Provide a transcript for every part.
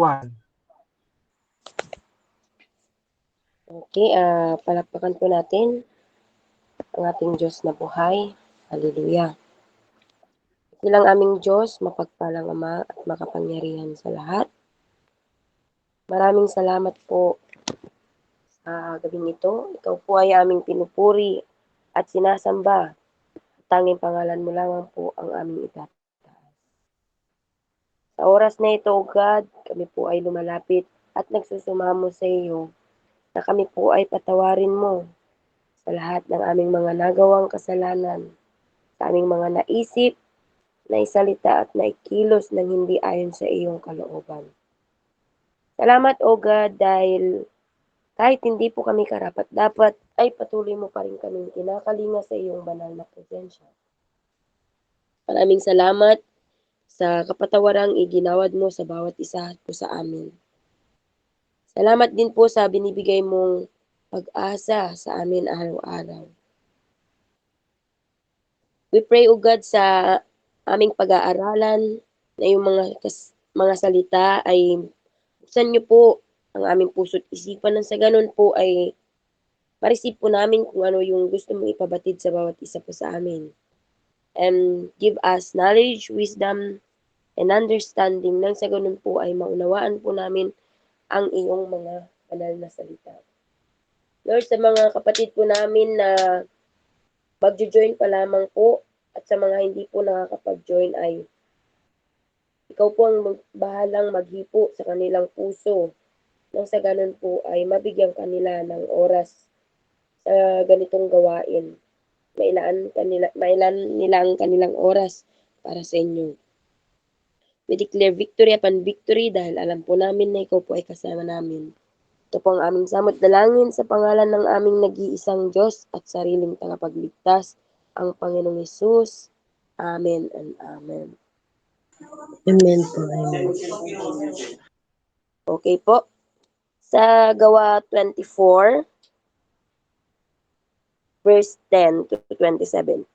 1. Okay, palakpakan po natin ang ating Diyos na buhay. Hallelujah. Bilang aming Diyos, mapagpalang Ama at makapangyarihan sa lahat. Maraming salamat po sa gabing ito. Ikaw po ay aming pinupuri at sinasamba. Tanging pangalan mo lamang po ang aming itataas. Sa oras na ito, O God, kami po ay lumalapit at nagsusumamo sa iyo na kami po ay patawarin mo sa lahat ng aming mga nagawang kasalanan, sa aming mga naisip, naisalita at naikilos ng hindi ayon sa iyong kalooban. Salamat, O God, dahil kahit hindi po kami karapat-dapat, ay patuloy mo pa rin kaming kinakalinga sa iyong banal na presensya. Maraming salamat sa kapatawarang iginawad mo sa bawat isa po sa amin. Salamat din po sa binibigay mong pag-asa sa amin araw-araw. We pray, O God, sa aming pag-aaralan na yung mga salita ay buksan niyo po ang aming puso't isipan nang sa ganun po ay ma-receive po namin kung ano yung gusto mong ipabatid sa bawat isa po sa amin. And give us knowledge, wisdom, and understanding nang sa ganun po ay maunawaan po namin ang iyong mga banal na salita. Lord, sa mga kapatid po namin na magjo-join pa lamang po at sa mga hindi po nakakapag-join ay ikaw po ang bahalang maghipo sa kanilang puso nang sa ganun po ay mabigyan kanila ng oras sa ganitong gawain. Mailan nila ang kanilang oras para sa inyo. We declare victory upon victory dahil alam po namin na ikaw po ay kasama namin. Ito po ang aming samot dalangin sa pangalan ng aming nag-iisang Diyos at sariling tagapagligtas, ang Panginoong Hesus. Amen and amen. Amen po, amen. Okay po. Sa Gawa 24, verse 10 to 27.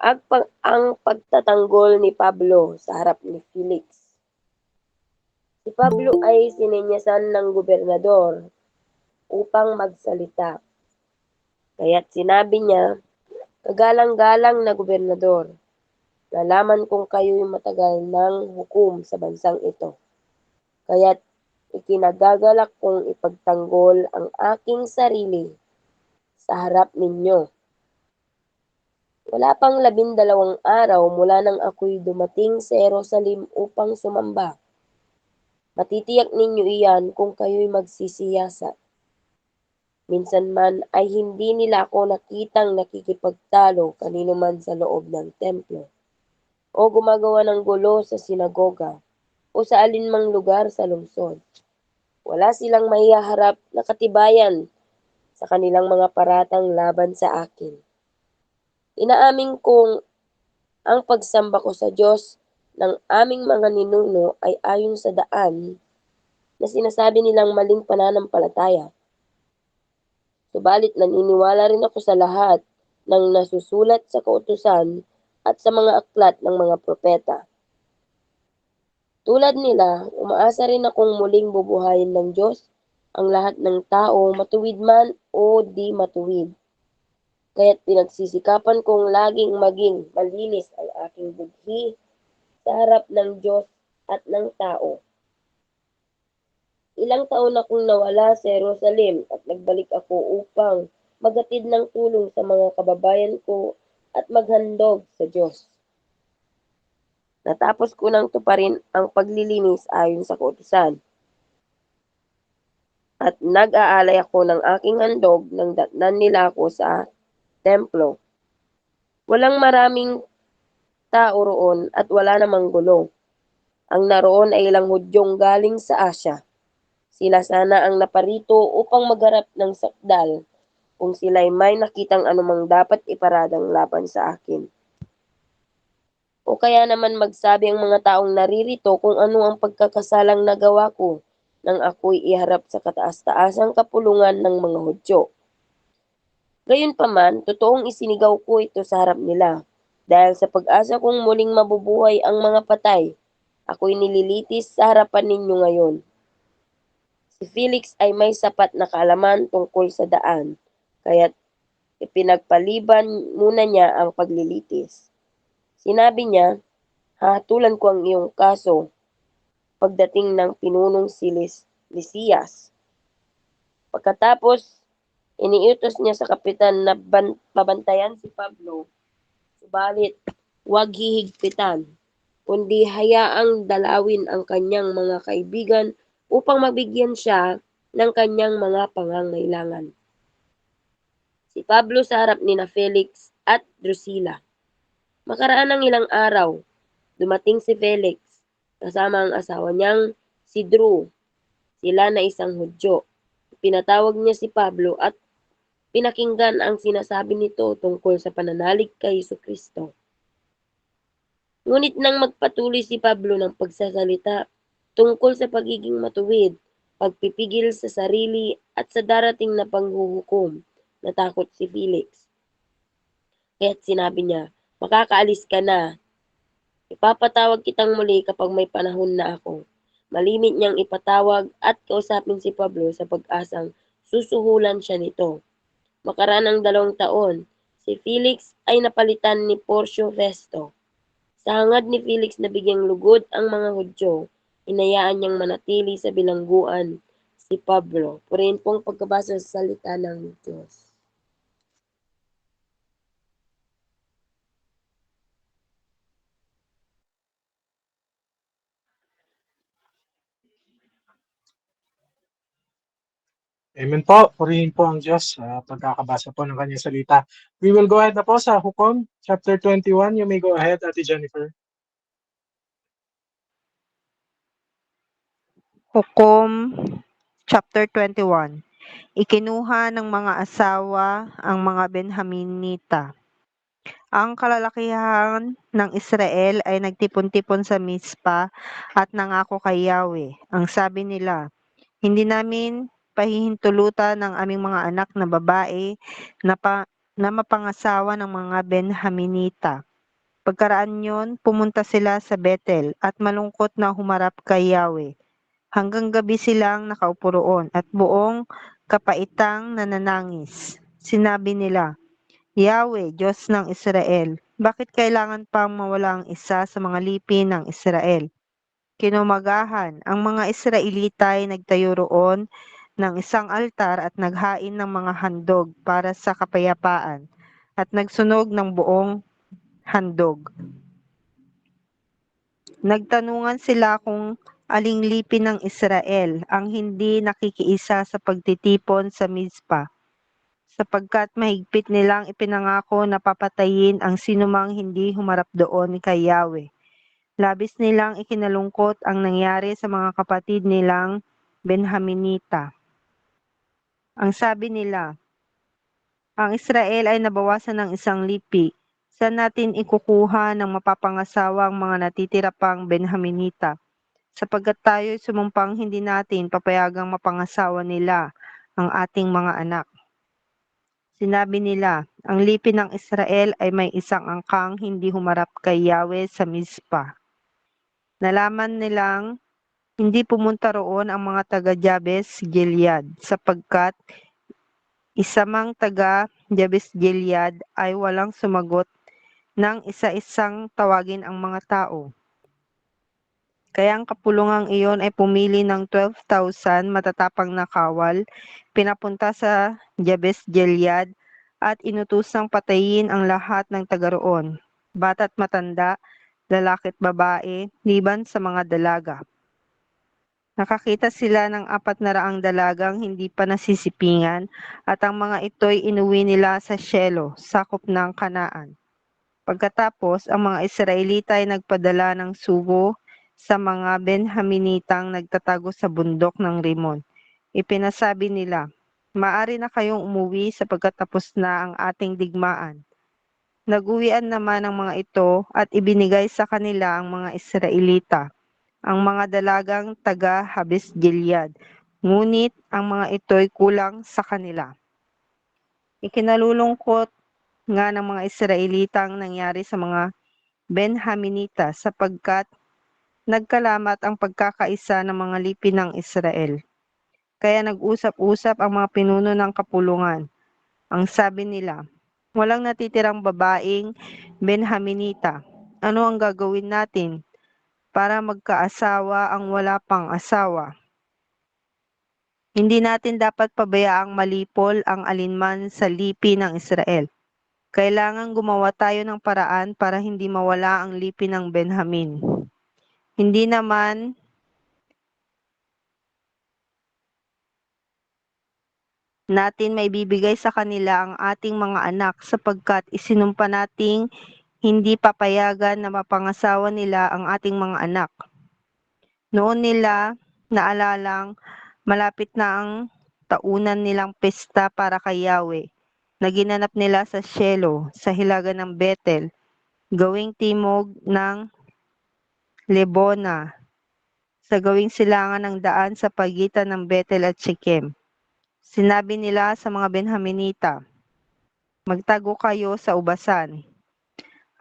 Ang pagtatanggol ni Pablo sa harap ni Felix. Si Pablo ay sininyasan ng gobernador upang magsalita. Kaya't sinabi niya, "Kagalang-galang na gobernador, nalaman kong kayo'y matagal ng hukom sa bansang ito. Kaya't ikinagagalak kong ipagtanggol ang aking sarili sa harap ninyo. Wala pang 12 araw mula nang ako'y dumating sa Jerusalem upang sumamba. Matitiyak ninyo iyan kung kayo'y magsisiyasat. Minsan man ay hindi nila ako nakitang nakikipagtalo kanino man sa loob ng templo, o gumagawa ng gulo sa sinagoga, o sa alinmang lugar sa lungsod. Wala silang maihaharap na katibayan sa kanilang mga paratang laban sa akin. Inaamin kong ang pagsamba ko sa Diyos ng aming mga ninuno ay ayon sa daan na sinasabi nilang maling pananampalataya. Subalit naniniwala rin ako sa lahat ng nasusulat sa kautusan at sa mga aklat ng mga propeta. Tulad nila, umaasa rin akong muling bubuhayin ng Diyos ang lahat ng tao, matuwid man o di matuwid. Kaya't pinagsisikapan kong laging maging malinis ang aking budhi sa harap ng Diyos at ng tao. Ilang taon akong nawala sa Jerusalem at nagbalik ako upang maghatid ng tulong sa mga kababayan ko at maghandog sa Diyos. Natapos ko nang tuparin ang paglilinis ayon sa kautusan. At nag-aalay ako ng aking handog nang datnan nila ako sa templo. Walang maraming tao roon at wala namang gulo. Ang naroon ay ilang Hudyong galing sa Asya. Sila sana ang naparito upang magharap ng sakdal kung sila'y may nakitang anumang dapat iparadang laban sa akin. O kaya naman magsabi ang mga taong naririto kung ano ang pagkakasalang nagawa ko nang ako'y iharap sa kataas-taasang kapulungan ng mga Hudyo. Gayunpaman, totoong isinigaw ko ito sa harap nila, dahil sa pag-asa kong muling mabubuhay ang mga patay, Ako'y nililitis sa harapan ninyo ngayon. Si Felix ay may sapat na kaalaman tungkol sa daan, kaya't ipinagpaliban muna niya ang paglilitis. Sinabi niya, hahatulan ko ang iyong kaso pagdating ng pinunong si Lysias. Pagkatapos, iniutos niya sa kapitan na pabantayan si Pablo, subalit huwag hihigpitan, kundi hayaang dalawin ang kanyang mga kaibigan upang mabigyan siya ng kanyang mga pangangailangan. Si Pablo sa harap ni na Felix at Drusilla. Makaraan ng ilang araw, dumating si Felix kasama ang asawa niyang si Drew, sila na isang Hudyo. Pinatawag niya si Pablo at pinakinggan ang sinasabi nito tungkol sa pananalig kay Jesucristo. Ngunit nang magpatuloy si Pablo ng pagsasalita tungkol sa pagiging matuwid, pagpipigil sa sarili at sa darating na panghuhukom, natakot si Felix. Kaya't sinabi niya, makakaalis ka na. Ipapatawag kitang muli kapag may panahon na ako. Malimit niyang ipatawag at kausapin si Pablo sa pag-asang susuhulan siya nito. Makaraan ng 2 taon, si Felix ay napalitan ni Porcio Festo. Sa hangad ni Felix na bigyang lugod ang mga Hudyo, inayaan niyang manatili sa bilangguan si Pablo. Purihin pong pagkabasa sa salita ng Diyos. Amen po. Purihin po ang Diyos sa pagkakabasa po ng kanyang salita. We will go ahead na po sa Hukom, chapter 21. You may go ahead, Ate Jennifer. Hukom chapter 21. Ikinuha ng mga asawa ang mga Benhaminita. Ang kalalakihan ng Israel ay nagtipon-tipon sa Mispa at nangako kay Yahweh. Ang sabi nila, hindi namin pahihintulutan ng aming mga anak na babae na mapangasawa ng mga Benhaminita. Pagkaraan yon, pumunta sila sa Bethel at malungkot na humarap kay Yahweh. Hanggang gabi silang nakaupo roon at buong kapaitang nananangis. Sinabi nila, Yahweh, Diyos ng Israel, bakit kailangan pang mawala ang isa sa mga lipi ng Israel? Kinumagahan, ang mga Israelita ay nagtayo roon ng isang altar at naghain ng mga handog para sa kapayapaan at nagsunog ng buong handog. Nagtanungan sila kung aling lipi ng Israel ang hindi nakikiisa sa pagtitipon sa Mizpa, sapagkat mahigpit nilang ipinangako na papatayin ang sinumang hindi humarap doon kay Yahweh. Labis nilang ikinalungkot ang nangyari sa mga kapatid nilang Benhaminita. Ang sabi nila, ang Israel ay nabawasan ng isang lipi. Saan natin ikukuha ng mapapangasawa ang mga natitira pang Benhaminita? Sapagkat tayo'y sumumpang hindi natin papayagang mapangasawa nila ang ating mga anak. Sinabi nila, ang lipi ng Israel ay may isang angkang hindi humarap kay Yahweh sa Mizpa. Nalaman nilang hindi pumunta roon ang mga taga Jabes Gilead sapagkat isa mang taga Jabes Gilead ay walang sumagot ng isa-isang tawagin ang mga tao. Kaya ang kapulungang iyon ay pumili ng 12,000 matatapang na kawal, pinapunta sa Jabes Gilead at inutusang patayin ang lahat ng taga roon, bata't matanda, lalaki at babae, liban sa mga dalaga. Nakakita sila ng 400 dalagang hindi pa nasisipingan at ang mga ito'y inuwi nila sa Shiloh, sakop ng Kanaan. Pagkatapos, ang mga Israelita ay nagpadala ng sugo sa mga Benhaminitang nagtatago sa bundok ng Rimon. Ipinasabi nila, maari na kayong umuwi sapagkat tapos na ang ating digmaan. Naguwian naman ang mga ito at ibinigay sa kanila ang mga Israelita, ang mga dalagang taga Habes Gilead, ngunit ang mga ito'y kulang sa kanila. Ikinalulungkot nga ng mga Israelita ang nangyari sa mga Benhaminita sapagkat nagkalamat ang pagkakaisa ng mga lipi ng Israel. Kaya nag-usap-usap ang mga pinuno ng kapulungan. Ang sabi nila, walang natitirang babaeng Benhaminita. Ano ang gagawin natin para magkaasawa ang wala pang asawa? Hindi natin dapat pabayaang malipol ang alinman sa lipi ng Israel. Kailangan gumawa tayo ng paraan para hindi mawala ang lipi ng Benjamin. Hindi naman natin maibibigay sa kanila ang ating mga anak sapagkat isinumpa nating hindi papayagan na mapangasawa nila ang ating mga anak. Noon nila naalalang malapit na ang taunan nilang pesta para kay Yahweh na ginanap nila sa Shiloh sa hilaga ng Bethel, gawing timog ng Lebona, sa gawing silangan ng daan sa pagitan ng Bethel at Shechem. Sinabi nila sa mga Benhaminita, magtago kayo sa ubasan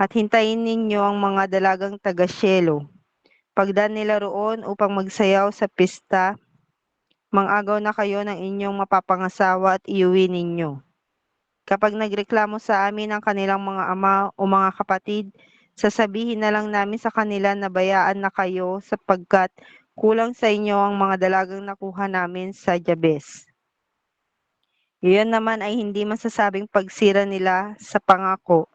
at hintayin ninyo ang mga dalagang taga-Shiloh. Pagdaan nila roon upang magsayaw sa pista, mangagaw na kayo ng inyong mapapangasawa at iuwi ninyo. Kapag nagreklamo sa amin ang kanilang mga ama o mga kapatid, sasabihin na lang namin sa kanila na bayaan na kayo sapagkat kulang sa inyo ang mga dalagang nakuha namin sa Jabes. Iyon naman ay hindi masasabing pagsira nila sa pangako,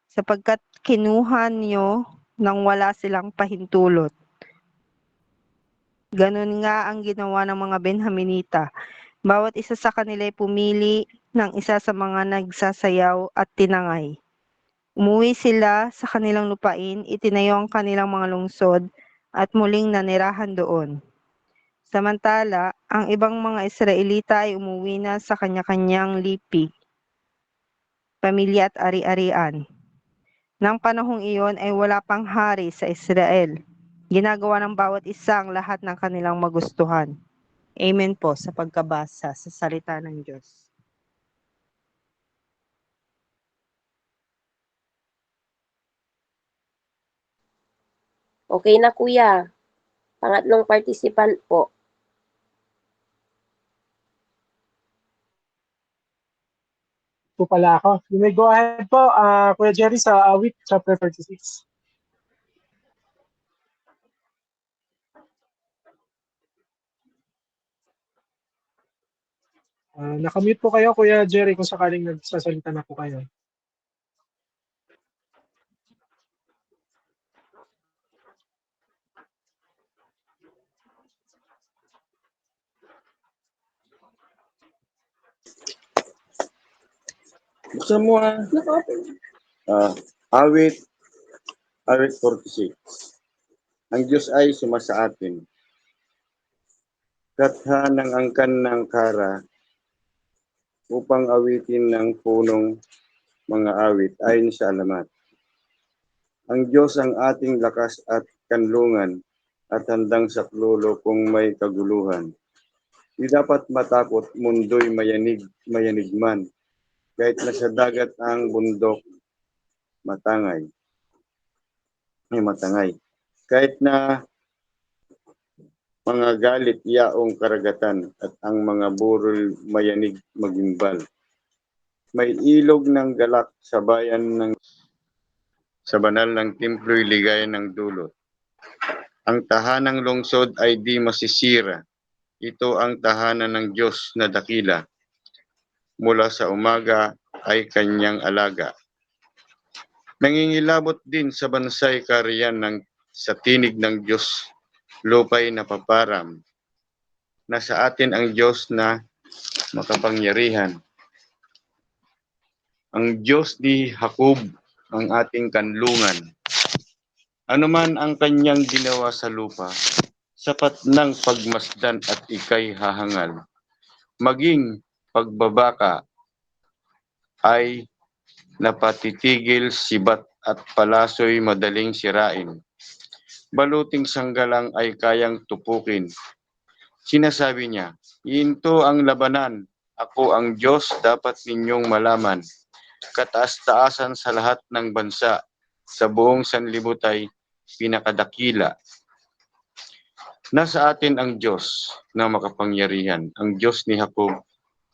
sapagkat kinuha niyo nang wala silang pahintulot. Ganun nga ang ginawa ng mga Benhaminita. Bawat isa sa kanila ay pumili ng isa sa mga nagsasayaw at tinangay. Umuwi sila sa kanilang lupain, itinayo ang kanilang mga lungsod at muling nanirahan doon. Samantala, ang ibang mga Israelita ay umuwi na sa kanya-kanyang lipi, pamilya at ari-arian. Nang panahong iyon ay wala pang hari sa Israel. Ginagawa ng bawat isa ang lahat ng kanilang magustuhan. Amen po sa pagkabasa sa salita ng Diyos. Okay na kuya. Pangatlong participant po. Po pala ako. You may go ahead po, Kuya Jerry, sa Awit, chapter 36. Nakamute po kayo, Kuya Jerry, kung sakaling nagsasalita na po kayo. Buksan mo awit, awit 46. Ang Diyos ay sumasa atin. Katha ng angkan ng kara upang awitin ng punong mga awit ayon sa alamat. Ang Diyos ang ating lakas at kanlungan at handang saklolo kung may kaguluhan. Di dapat matakot, mundo'y mayanig man. Kahit nasa dagat ang bundok, matangay. Kahit na mga galit yaong karagatan at ang mga burol mayanig magimbal. May ilog ng galak sa bayan sa banal ng templo'y ligaya ng dulot. Ang tahanang lungsod ay di masisira. Ito ang tahanan ng Diyos na dakila. Mula sa umaga ay kanyang alaga. Nangingilabot din sa bansay kariyan sa tinig ng Diyos, lupay na paparam. Nasa atin ang Diyos na makapangyarihan. Ang Diyos ni Jacob ang ating kanlungan. Ano man ang kanyang ginawa sa lupa, sapat ng pagmasdan at ikay hahangal. Maging pagbabaka ay napatitigil, sibat at palasoy madaling sirain. Baluting sanggalang ay kayang tupukin. Sinasabi niya, "Ito ang labanan, ako ang Diyos, dapat ninyong malaman. Kataas-taasan sa lahat ng bansa, sa buong sanlibutan pinakadakila. Nasa atin ang Diyos na makapangyarihan, ang Diyos ni Jacob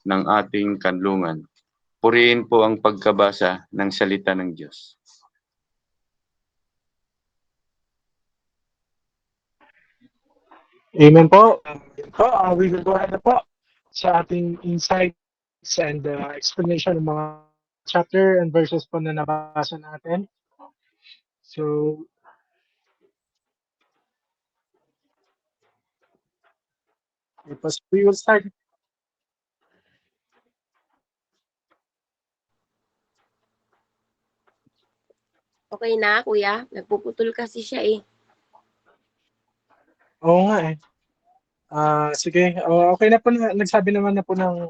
ng ating kanlungan. Purihin po ang pagkabasa ng salita ng Diyos. Amen po. We will go ahead na po sa ating insights and explanation ng mga chapter and verses po na nabasa natin. So, we will start. Okay na, kuya? Nagpuputol kasi siya eh. Oo nga eh. Sige, okay na po na, nagsabi naman na po ng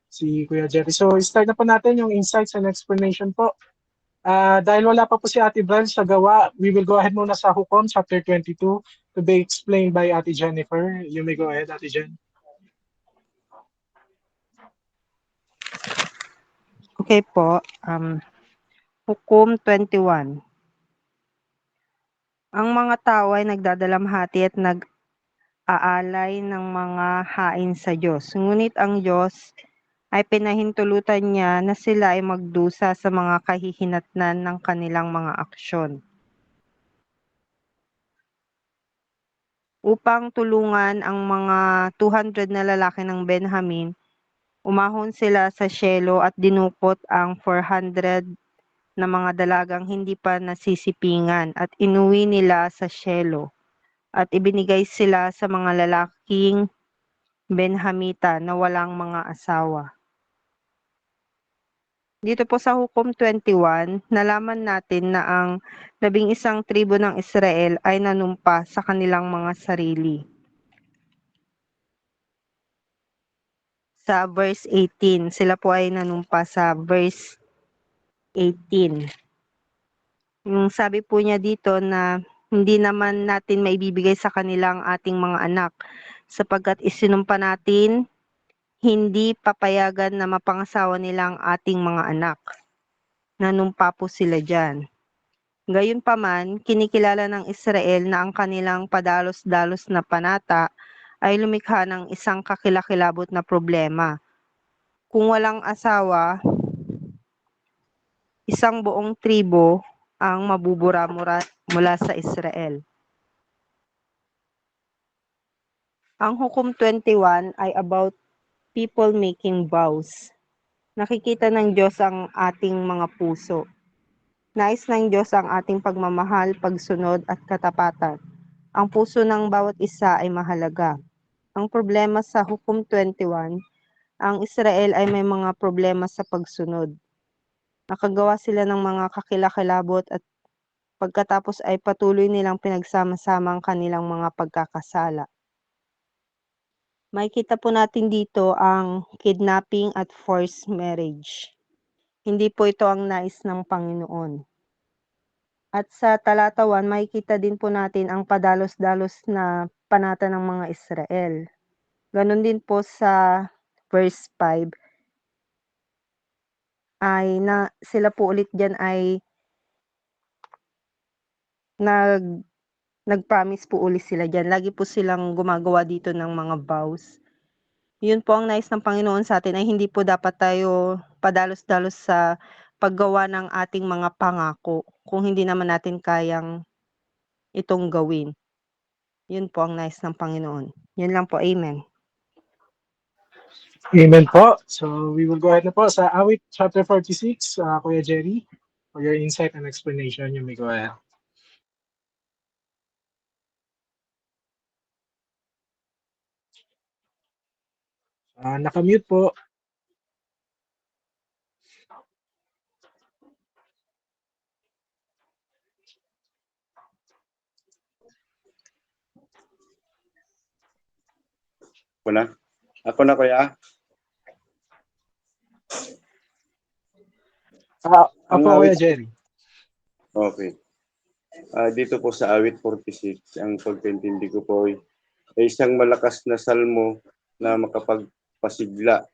si Kuya Jerry. So, start na po natin yung insights and explanation po. Dahil wala pa po si Ate Val sa gawa, we will go ahead muna sa Hukom, chapter 22, to be explained by Ate Jennifer. You may go ahead, Ate Jen. Okay po. Hukom 21. Ang mga tao ay nagdadalamhati at nag-aalay ng mga hain sa Diyos. Ngunit ang Diyos ay pinahintulutan niya na sila ay magdusa sa mga kahihinatnan ng kanilang mga aksyon. Upang tulungan ang mga 200 na lalaki ng Benjamin, umahon sila sa Shiloh at dinukot ang 400 na mga dalagang hindi pa nasisipingan at inuwi nila sa Shiloh at ibinigay sila sa mga lalaking Benhamita na walang mga asawa. Dito po sa Hukom 21, nalaman natin na ang 11 tribo ng Israel ay nanumpa sa kanilang mga sarili. Sa verse 18, sila po ay nanumpa sa verse 18. Yung sabi po niya dito na hindi naman natin maibibigay sa kanilang ating mga anak sapagkat isinumpa natin hindi papayagan na mapangasawa nila ang ating mga anak. Nanumpa po sila dyan. Gayunpaman, kinikilala ng Israel na ang kanilang padalos-dalos na panata ay lumikha ng isang kakilakilabot na problema. Kung walang asawa, isang buong tribo ang mabubura mula sa Israel. Ang Hukom 21 ay about people making vows. Nakikita ng Diyos ang ating mga puso. Nais ng Diyos ang ating pagmamahal, pagsunod at katapatan. Ang puso ng bawat isa ay mahalaga. Ang problema sa Hukom 21, ang Israel ay may mga problema sa pagsunod. Nakagawa sila ng mga kakilakilabot at pagkatapos ay patuloy nilang pinagsama-sama ang kanilang mga pagkakasala. Makikita po natin dito ang kidnapping at forced marriage. Hindi po ito ang nais ng Panginoon. At sa talata 1, makikita din po natin ang padalos-dalos na panata ng mga Israel. Ganon din po sa verse 5 ay na sila po ulit diyan ay nag-promise po ulit sila diyan. Lagi po silang gumagawa dito ng mga vows. Yun po ang nais ng Panginoon sa atin ay hindi po dapat tayo padalos-dalos sa paggawa ng ating mga pangako kung hindi naman natin kayang itong gawin. Yun po ang nais ng Panginoon. Yun lang po. Amen. Amen po. So, we will go ahead na po sa Awit, chapter 46. Kuya Jerry, for your insight and explanation, you may go ahead. Nakamute po. Ako na kuya. Ang Apo, Kuya awit, Jerry. okay. Dito po sa awit 46, ang pagkaintindi ko po ay isang malakas na salmo na makapagpasigla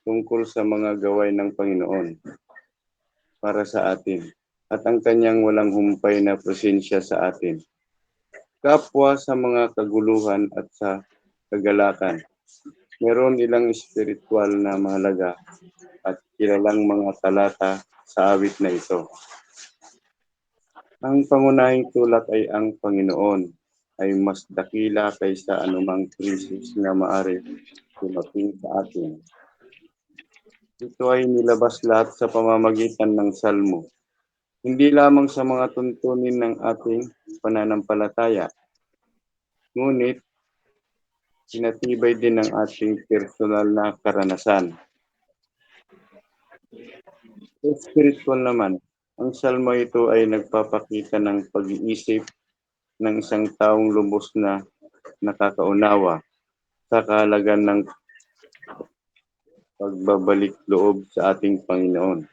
tungkol sa mga gawain ng Panginoon para sa atin at ang kanyang walang humpay na presensya sa atin. kapwa sa mga kaguluhan at sa kagalakan. Meron ilang espiritual na mahalaga at kilalang mga talata sa awit na ito. Ang pangunahing tulak ay ang Panginoon ay mas dakila kaysa anumang krisis na maaari dumating sa atin. Ito ay nilabas lahat sa pamamagitan ng salmo, hindi lamang sa mga tuntunin ng ating pananampalataya, ngunit sinatibay din ng ating personal na karanasan. Sa spiritual naman, ang salmo ito ay nagpapakita ng pag-iisip ng isang taong lubos na nakakaunawa sa kahalagan ng pagbabalik loob sa ating Panginoon.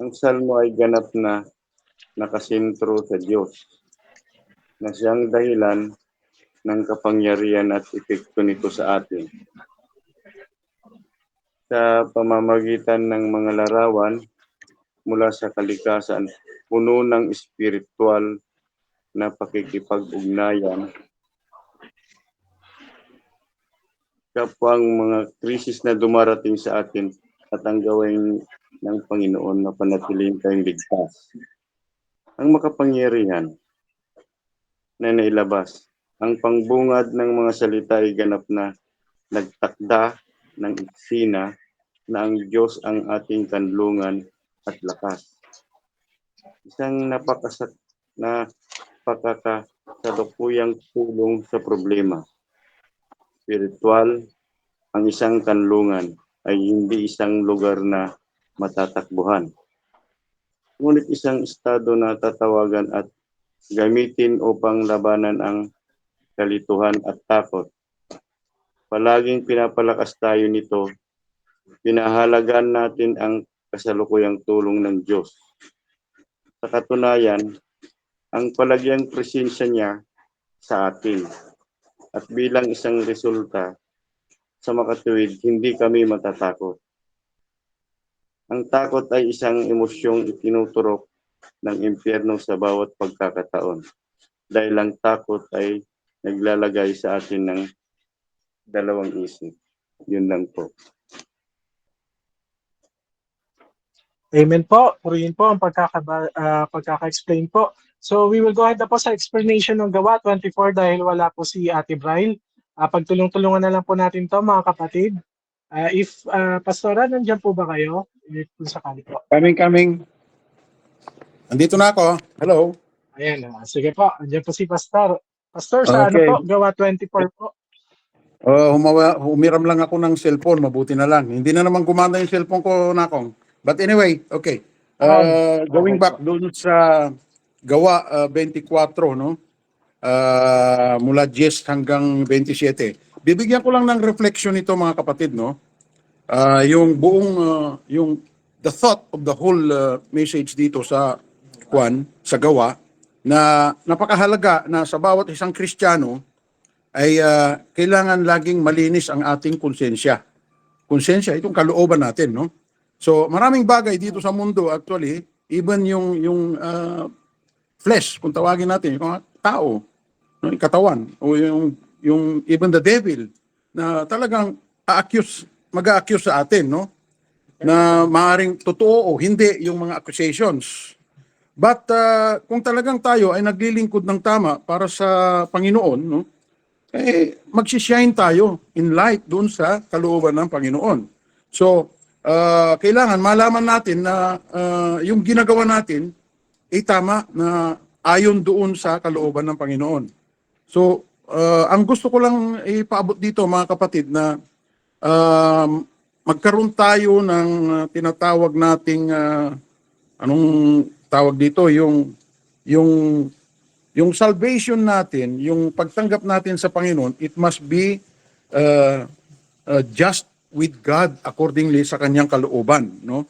Ang salmo ay ganap na nakasentro sa Diyos, na siyang dahilan ng kapangyarihan at epekto nito sa atin. Sa pamamagitan ng mga larawan mula sa kalikasan, puno ng espiritual na pakikipag-ugnayan, kapwa ang mga krisis na dumarating sa atin at ang gawin ng Panginoon na panatiling tayong ligtas. Ang makapangyarihan na nailabas, ang pangbungad ng mga salita ay ganap na nagtakda ng eksena na ang Diyos ang ating kanlungan at lakas. Isang napakasalukuyang tulong sa problema. Spiritual, ang isang kanlungan ay hindi isang lugar na matatakbuhan, ngunit isang estado na tatawagan at gamitin upang labanan ang kalituhan at takot. Palaging pinapalakas tayo nito, pinahalagan natin ang kasalukuyang tulong ng Diyos. Sa katunayan, ang palagyang presensya niya sa atin. At bilang isang resulta, sa makatuwid, hindi kami matatakot. Ang takot ay isang emosyong itinuturok ng impyerno sa bawat pagkakataon. Dahil ang takot ay naglalagay sa atin ng dalawang isip. Yun lang po. Amen po. Purihin po ang pagkaka-explain po. So we will go ahead na po sa explanation ng gawa 24 dahil wala po si Ate Braille. Pagtulong-tulungan na lang po natin to mga kapatid. If Pastora, nandiyan po ba kayo? Kung sakali po. Coming. Andito na ako. Hello. Ayan, sige po. Andiyan po si Pastor. Pastor, sa Okay. ano po? Gawa 24 po. Humiram lang ako ng cellphone. Mabuti na lang. Hindi na naman gumanda yung cellphone ko, Nakong. But anyway, okay. Going okay back doon sa gawa 24, no? Mula 10 hanggang 27. Bibigyan ko lang ng reflection ito, mga kapatid, no? Yung buong yung the thought of the whole message dito sa sa gawa na napakahalaga na sa bawat isang Kristiyano ay kailangan laging malinis ang ating konsensya. Konsensya, itong kalooban natin, no? So, maraming bagay dito sa mundo actually, even yung flesh, kung tawagin natin, yung tao, no, yung katawan, o yung even the devil, na talagang mag-a-accuse sa atin, no? Na maaaring totoo o hindi yung mga accusations. But kung talagang tayo ay naglilingkod ng tama para sa Panginoon, no? Magsishine tayo in light doon sa kalooban ng Panginoon. So, kailangan malaman natin na yung ginagawa natin ay tama na ayon doon sa kalooban ng Panginoon. So, ang gusto ko lang ipaabot dito, mga kapatid, na magkaroon tayo ng tinatawag nating anong tawag dito, yung salvation natin, yung pagtanggap natin sa Panginoon, it must be just with God accordingly sa kanyang kalooban, no?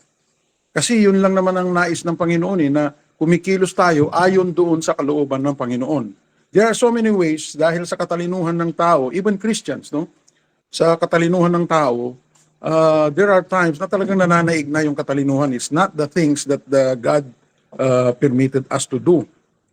Kasi yun lang naman ang nais ng Panginoon na kumikilos tayo ayon doon sa kalooban ng Panginoon. There are so many ways dahil sa katalinuhan ng tao, even Christians, no? Sa katalinuhan ng tao, there are times na talagang nananaig na yung katalinuhan. It's not the things that God permitted us to do.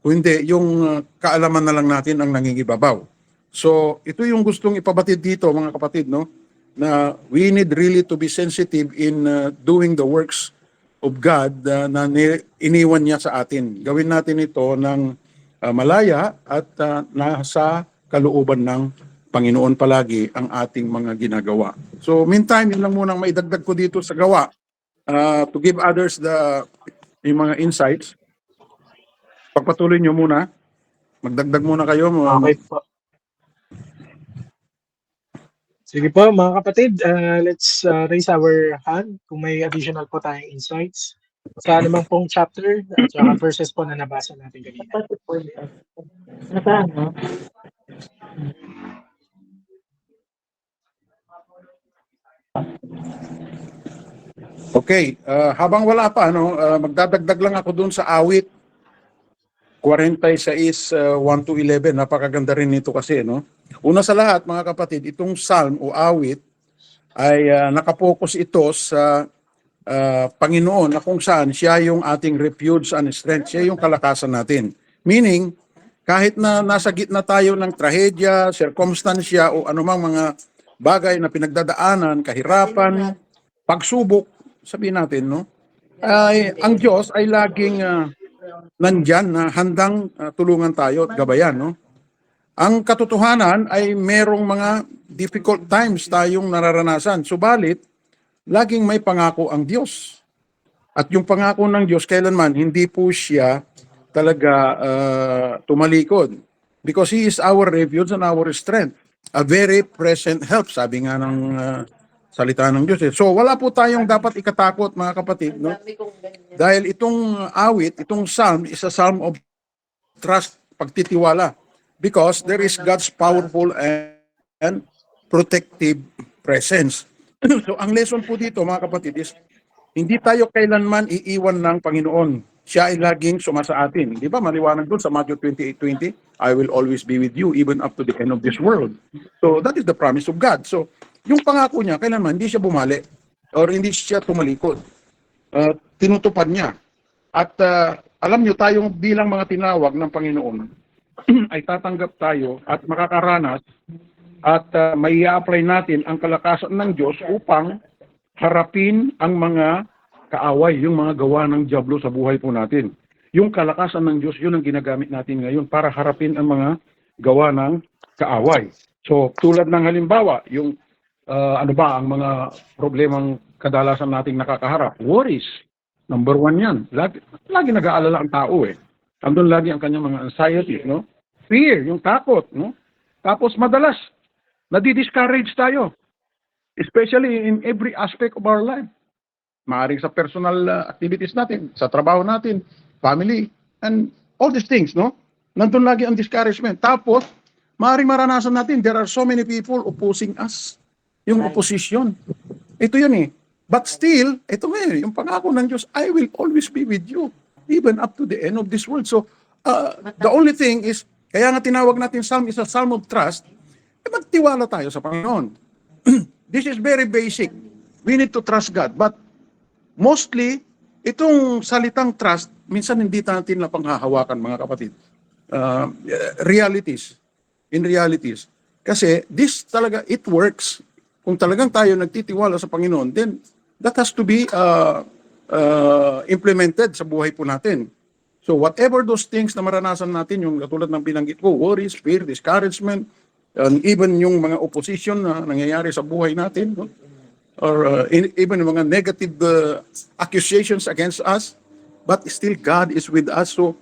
Kung hindi, yung kaalaman na lang natin ang nangingibabaw. So, ito yung gustong ipabatid dito, mga kapatid, no? Na we need really to be sensitive in doing the works of God na iniwan niya sa atin. Gawin natin ito ng malaya at nasa kalooban ng Panginoon palagi ang ating mga ginagawa. So, meantime, yun lang munang maidagdag ko dito sa gawa to give others yung mga insights. Pagpatuloy nyo muna. Magdagdag muna kayo. Okay po. Sige po, mga kapatid, let's raise our hand kung may additional po tayong insights sa anumang pong chapter at saka verses po na nabasa natin kanina. Okay, habang wala pa, magdadagdag lang ako dun sa awit 46, 1 to 11. Napakaganda rin nito kasi, no? Una sa lahat, mga kapatid, itong psalm o awit ay nakapokus ito sa Panginoon na kung saan siya yung ating refuge and strength, siya yung kalakasan natin. Meaning, kahit na nasa gitna tayo ng trahedya, circumstansya o anumang mga bagay na pinagdadaanan, kahirapan, pagsubok, sabihin natin, no? Ang Diyos ay laging nandyan na handang tulungan tayo at gabayan, no? Ang katotohanan ay merong mga difficult times tayong nararanasan. Subalit, laging may pangako ang Diyos. At yung pangako ng Diyos, kailanman, hindi po siya talaga tumalikod. Because He is our refuge and our strength. A very present help, sabi nga ng salita ng Diyos. So, wala po tayong dapat ikatakot, mga kapatid, no? Dahil itong awit, itong psalm, is a psalm of trust, pagtitiwala. Because there is God's powerful and protective presence. So, ang lesson po dito, mga kapatid, is hindi tayo kailanman iiwan ng Panginoon. Siya ay laging sumasa atin. Di ba? Maliwanag doon sa Matthew 28:20, I will always be with you even up to the end of this world. So, that is the promise of God. So, yung pangako niya, kailanman hindi siya bumali or hindi siya tumalikod. Tinutupad niya. At alam niyo, tayong bilang mga tinawag ng Panginoon, ay tatanggap tayo at makakaranas at may i-apply natin ang kalakasan ng Diyos upang harapin ang mga kaaway, yung mga gawa ng dyablo sa buhay po natin. Yung kalakasan ng Diyos, yun ang ginagamit natin ngayon para harapin ang mga gawa ng kaaway. So, tulad ng halimbawa, yung ang mga problemang kadalasan nating nakakaharap? Worries. Number 1 yan. Lagi nag-aalala ang tao eh. Andun lagi ang kanyang mga anxiety, no? Fear, yung takot, no? Tapos madalas, nadi-discourage tayo. Especially in every aspect of our life. Maaring sa personal activities natin, sa trabaho natin, family, and all these things, no? Nandun lagi ang discouragement. Tapos, maaring maranasan natin, there are so many people opposing us. Yung opposition. Ito yun eh. But still, ito nga yung pangako ng Diyos, I will always be with you, even up to the end of this world. So, the only thing is, kaya nga tinawag natin psalm is a psalm of trust, magtiwala tayo sa Panginoon. This is very basic. We need to trust God. But mostly, itong salitang trust, minsan hindi natin na panghahawakan, mga kapatid. Realities. In realities. Kasi this talaga, it works. Kung talagang tayo nagtitiwala sa Panginoon, then that has to be implemented sa buhay po natin. So whatever those things na maranasan natin, yung katulad ng binanggit ko, worries, fear, discouragement, and even yung mga opposition na nangyayari sa buhay natin, no? Or even mga negative accusations against us, but still God is with us. So,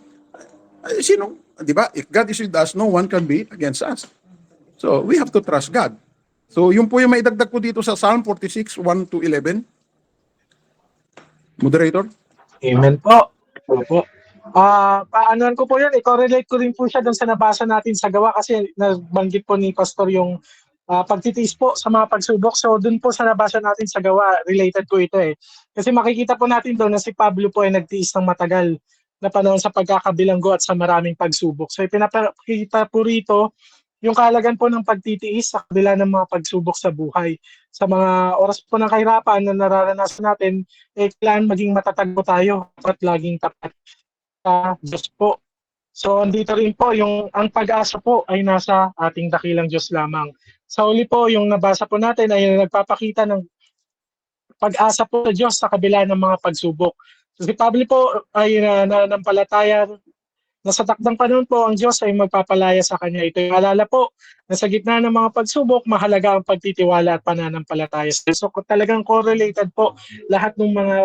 di ba? If God is with us, no one can be against us. So, we have to trust God. So, yun po yung maidagdag ko dito sa Psalm 46, 1 to 11. Moderator? Amen po. Opo. Paanoan ko po yan, i-correlate ko rin po siya doon sa nabasa natin sa gawa kasi nabanggit po ni Pastor yung pagtitiis po sa mga pagsubok. So doon po sa nabasa natin sa gawa, related po ito eh. Kasi makikita po natin doon na si Pablo po ay nagtiis ng matagal na panahon sa pagkakabilanggo at sa maraming pagsubok. So ipinapakita po rito yung kahalagan po ng pagtitiis sa kabila ng mga pagsubok sa buhay. Sa mga oras po ng kahirapan na nararanasan natin, kailangan maging matatag po tayo at laging tapat sa Diyos po. So andito rin po yung ang pag-asa po ay nasa ating dakilang Diyos lamang. Sa uli po, yung nabasa po natin ay nagpapakita ng pag-asa po sa Diyos sa kabila ng mga pagsubok. So si Pablo po ay nananampalataya na sa takdang panahon po ang Diyos ay magpapalaya sa kanya. Ito'y alala po na sa gitna ng mga pagsubok, mahalaga ang pagtitiwala at pananampalataya. So talagang correlated po lahat ng mga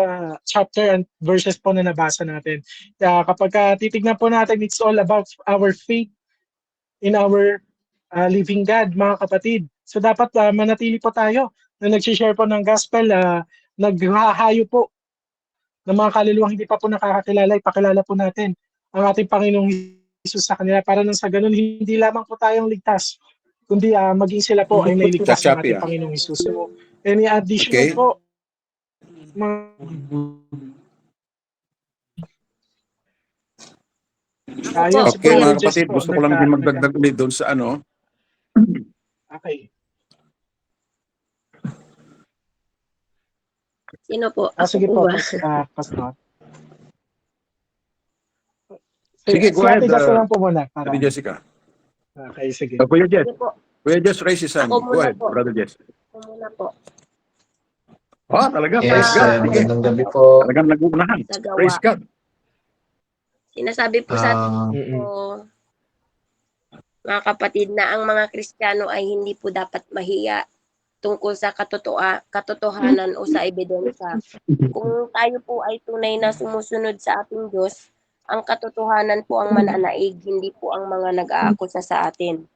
chapter and verses po na nabasa natin. Kapag titignan po natin, it's all about our faith in our living God, mga kapatid. So dapat manatili po tayo na nag-share po ng gospel, naghahayo po ng mga kaluluwang hindi pa po nakakakilala, ipakilala po natin ang ating Panginoong Jesus sa kanila para nang sa ganun hindi lamang po tayong ligtas, kundi maging sila po ay may ligtas ng Kachapi, ating Panginoong Jesus. So, any additional Okay. po, mga ayun, si Okay, Kuya mga Jess kapatid, po, gusto ko lang din magdagdag ulit doon sa ano. Okay. Sino po? Sige Ako po, ba? Pastor. Sige, go si ahead, Ate Jess na lang po muna. Ate Jessica. Okay, sige. Kuya Jess. Sige po. Kuya Jess, raise his hand. Ako Go muna ahead, po. Brother Jess. Ako muna po. Talaga, Yes, praise God. Sige. magandang gabi po. Talagang nag-uunahan. Sa gawa. Praise God. Sinasabi po sa Ah, po, mga kapatid, na ang mga Kristiyano ay hindi po dapat mahiya tungkol sa katotohanan o sa ebidensya. Kung tayo po ay tunay na sumusunod sa ating Diyos, ang katotohanan po ang mananaig, hindi po ang mga nag-aakusa sa atin.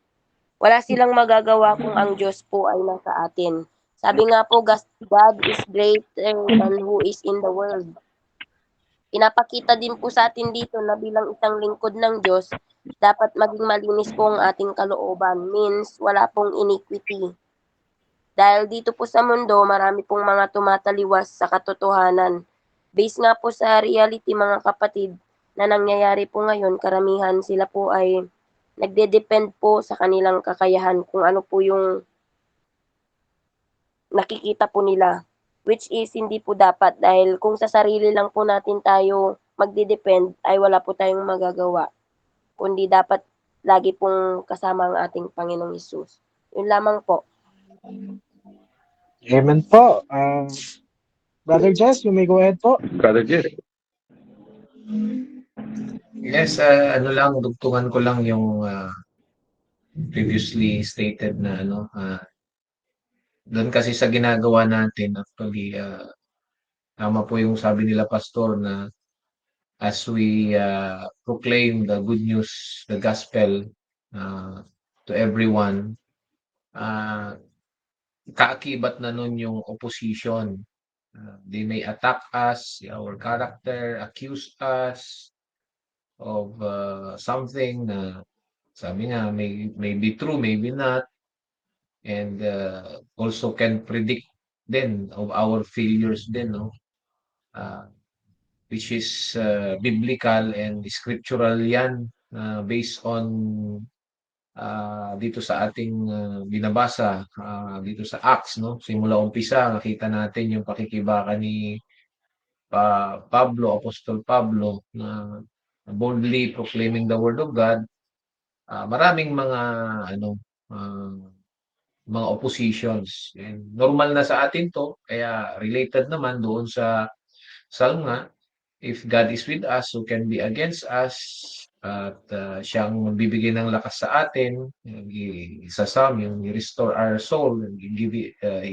Wala silang magagawa kung ang Diyos po ay nasa atin. Sabi nga po, God is greater than who is in the world. Pinapakita din po sa atin dito na bilang isang lingkod ng Diyos, dapat maging malinis po ang ating kalooban. Means, wala pong iniquity. Dahil dito po sa mundo, marami pong mga tumataliwas sa katotohanan. Based nga po sa reality, mga kapatid, na nangyayari po ngayon, karamihan sila po ay nagde-depend po sa kanilang kakayahan kung ano po yung nakikita po nila. Which is hindi po dapat dahil kung sa sarili lang po natin tayo magde-depend ay wala po tayong magagawa. Kundi dapat lagi pong kasama ang ating Panginoong Hesus. Yun lamang po. Amen po. Brother Jess, you may go ahead po. Brother Jess. yes, ano lang, dugtungan ko lang yung previously stated na doon kasi sa ginagawa natin, actually, tama po yung sabi nila pastor na as we proclaim the good news, the gospel to everyone, kaakibat na nun yung opposition. They may attack us, our character, accuse us of something na sabi nga may be true, maybe not, and also can predict then of our failures din, no? Which is biblical and scriptural yan, based on dito sa ating binabasa dito sa Acts, no? Simula umpisa, nakita natin yung pakikibaka ni Pablo, Apostol Pablo, na boldly proclaiming the word of God. Maraming mga mga oppositions. And normal na sa atin to, kaya related naman doon sa Psalm nga, if God is with us, who can be against us? At siyang magbibigay ng lakas sa atin. Sa Psalm, yung restore our soul, and He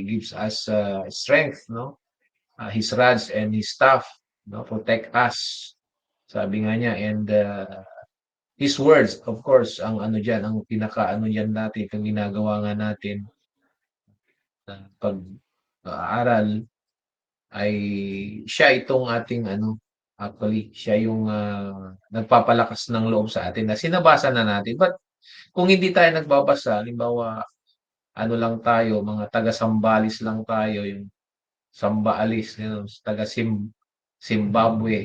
gives us strength, no? His rods and His staff, no, protect us. Sabi nga niya, and His words, of course, ang ano diyan, ang pinaka-ano diyan natin, yung ginagawa nga natin pag-aaral ay siya itong ating actually siya yung nagpapalakas ng loob sa atin na sinabasa na natin. But kung hindi tayo nagbabasa, halimbawa ano lang tayo, mga taga-Sambales lang tayo, yung Sambaalis, Zimbabwe,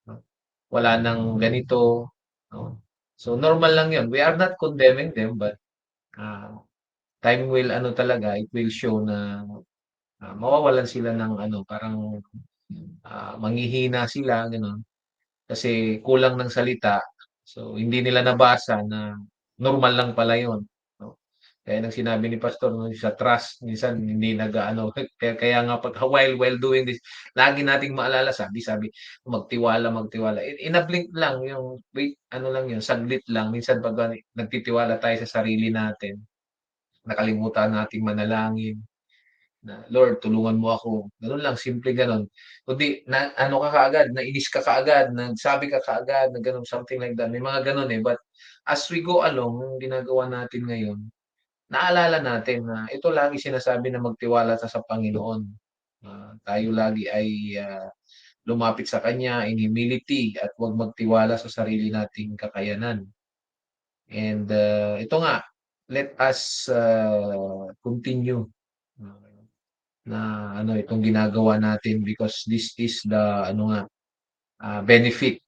no? Wala nang ganito, no? So normal lang 'yun. We are not condemning them, but time will talaga, it will show na mawawalan sila ng parang manghihina sila, gano'n. Kasi kulang ng salita, So, hindi nila nabasa na normal lang pala yun. No? Kaya nang sinabi ni Pastor, no, sa trust, minsan hindi nag-ano. Kaya nga pag while doing this, lagi nating maalala, sabi, magtiwala. In a blink lang, yung, wait, ano lang yun, saglit lang. Minsan pag nagtitiwala tayo sa sarili natin, nakalimutan nating manalangin, na Lord, tulungan mo ako. Ganun lang, simple ganun. Kundi, na, ano ka kaagad, nainis ka kaagad, nagsabi ka kaagad, na ganun, something like that. May mga ganun eh. But as we go along, yung ginagawa natin ngayon, naalala natin na ito lagi sinasabi na magtiwala sa Panginoon. Tayo lagi ay lumapit sa Kanya in humility at huwag magtiwala sa sarili nating kakayanan. And ito nga, let us continue na ano itong ginagawa natin because this is the ano nga benefit.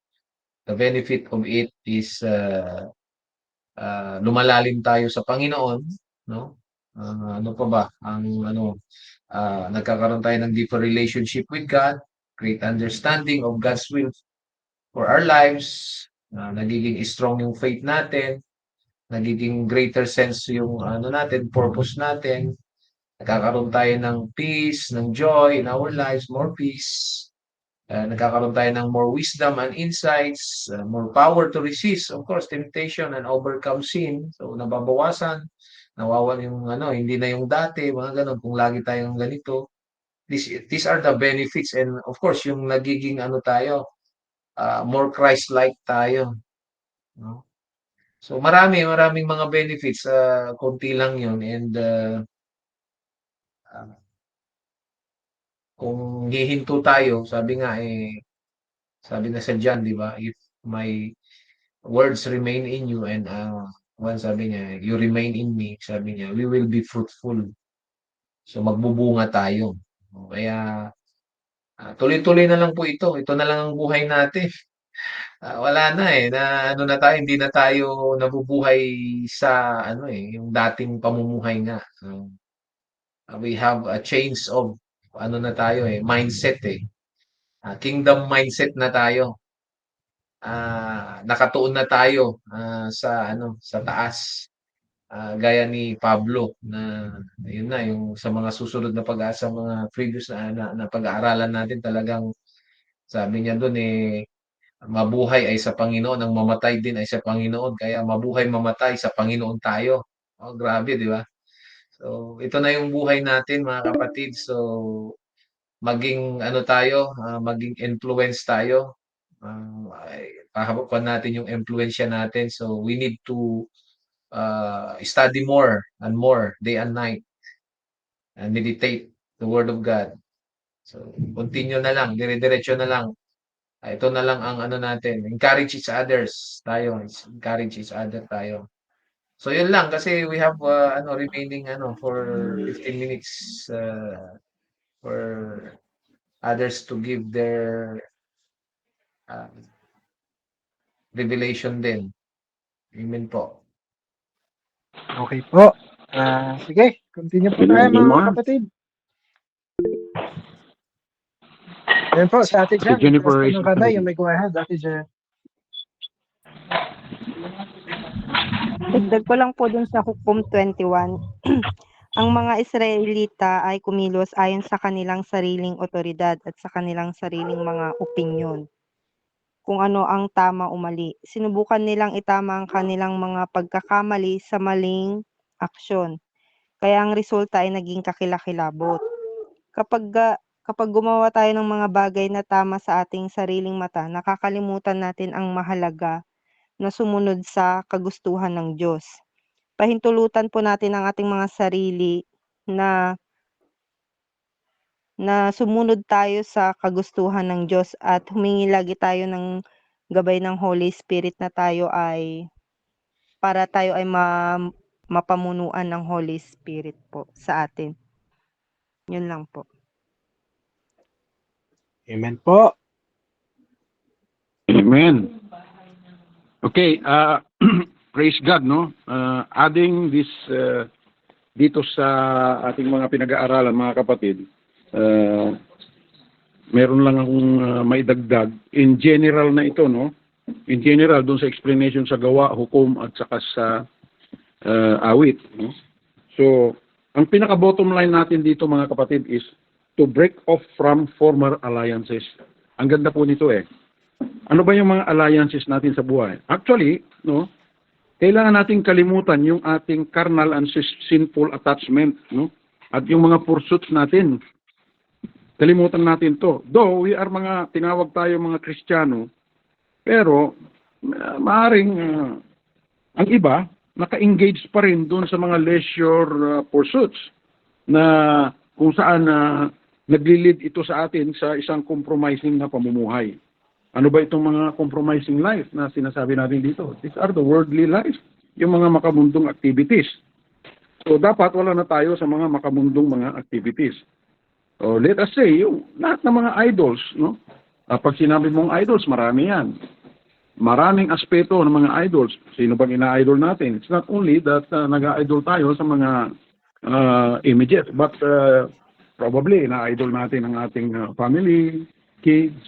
The benefit of it is lumalalim tayo sa Panginoon, no? Ano pa ba? Ang ano nagkakaroon tayo ng deeper relationship with God, great understanding of God's will for our lives, nagiging strong yung faith natin, nagiging greater sense yung ano natin, purpose natin, nagkakaroon tayo ng peace, ng joy in our lives, more peace. Nagkakaroon tayo ng more wisdom and insights, more power to resist, of course, temptation and overcome sin. So, nababawasan, nawawala yung ano, hindi na yung dati, mga ganun, kung lagi tayong ganito. These are the benefits and of course, yung nagiging ano tayo, more Christ-like tayo. No? So, maraming mga benefits, konti lang yun and kung hihinto tayo, sabi nga sabi na sa John, di ba? If my words remain in you and sabi niya, you remain in me, sabi niya, we will be fruitful. So magbubunga tayo. Kaya tuloy-tuloy na lang po ito. Ito na lang ang buhay natin. Wala na na ano na tayo, hindi na tayo nabubuhay sa ano yung dating pamumuhay nga. We have a change of ano na tayo mindset kingdom mindset na tayo. Nakatuon na tayo sa ano sa taas. Gaya ni Pablo na yun na yung sa mga susunod na pag-asa mga previous na pag-aaralan natin talagang sabi niya doon mabuhay ay sa Panginoon, ang mamatay din ay sa Panginoon. Kaya mabuhay mamatay sa Panginoon tayo. Oh, grabe, di ba? So, ito na yung buhay natin mga kapatid. So, maging ano tayo, maging influence tayo. Pahabakan natin yung influensya natin. So we need to study more and more, day and night, and meditate the Word of God. So continue na lang, dire-diretso na lang. Ito na lang ang ano natin, encourage each others tayo, encourage each other tayo. So yun lang kasi we have remaining for 15 minutes for others to give their revelation din. Amen po. Okay po. Sige, continue po tayo mga kapatid. Ayan po, si Ate Jen. Jennifer Request is po ng kada, you may go ahead, Ate Jen. Dagdag ko lang po dun sa Hukom 21. Ang mga Israelita ay kumilos ayon sa kanilang sariling otoridad at sa kanilang sariling mga opinyon. Kung ano ang tama o mali. Sinubukan nilang itama ang kanilang mga pagkakamali sa maling aksyon. Kaya ang resulta ay naging kakilakilabot. Kapag gumawa tayo ng mga bagay na tama sa ating sariling mata, nakakalimutan natin ang mahalaga na sumunod sa kagustuhan ng Diyos. Pahintulutan po natin ang ating mga sarili na sumunod tayo sa kagustuhan ng Diyos at humingi lagi tayo ng gabay ng Holy Spirit na tayo ay para tayo ay mapamunuan ng Holy Spirit po sa atin. Yun lang po. Amen po. Amen. Okay, praise God, no? Adding this dito sa ating mga pinag-aaralan, mga kapatid, meron lang akong maidagdag. In general na ito, no? in general doon sa explanation sa gawa, hukom at saka sa awit. No? So, ang pinaka-bottom line natin dito mga kapatid is to break off from former alliances. Ang ganda po nito eh. Ano ba yung mga alliances natin sa buhay? Actually, no, kailangan nating kalimutan yung ating carnal and sinful attachment, no? At yung mga pursuits natin. Kalimutan natin to. Though we are tinawag tayo mga Kristiyano, pero maaring ang iba naka-engage pa rin doon sa mga leisure pursuits na kung saan nagli-lead ito sa atin sa isang compromising na pamumuhay. Ano ba itong mga compromising life na sinasabi natin dito? These are the worldly life, yung mga makamundong activities. So dapat wala na tayo sa mga makamundong mga activities. So let us say, yung lahat ng mga idols, no? Pag sinabi mong idols, marami yan. Maraming aspeto ng mga idols. Sino bang ina-idol natin? It's not only that nag-idol tayo sa mga images, but probably ina-idol natin ang ating family, kids.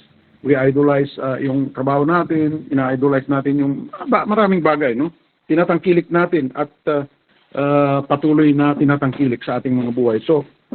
We idolize yung trabaho natin, ina-idolize natin yung maraming bagay, no? Tinatangkilik natin at patuloy na tinatangkilik sa ating mga buhay. So,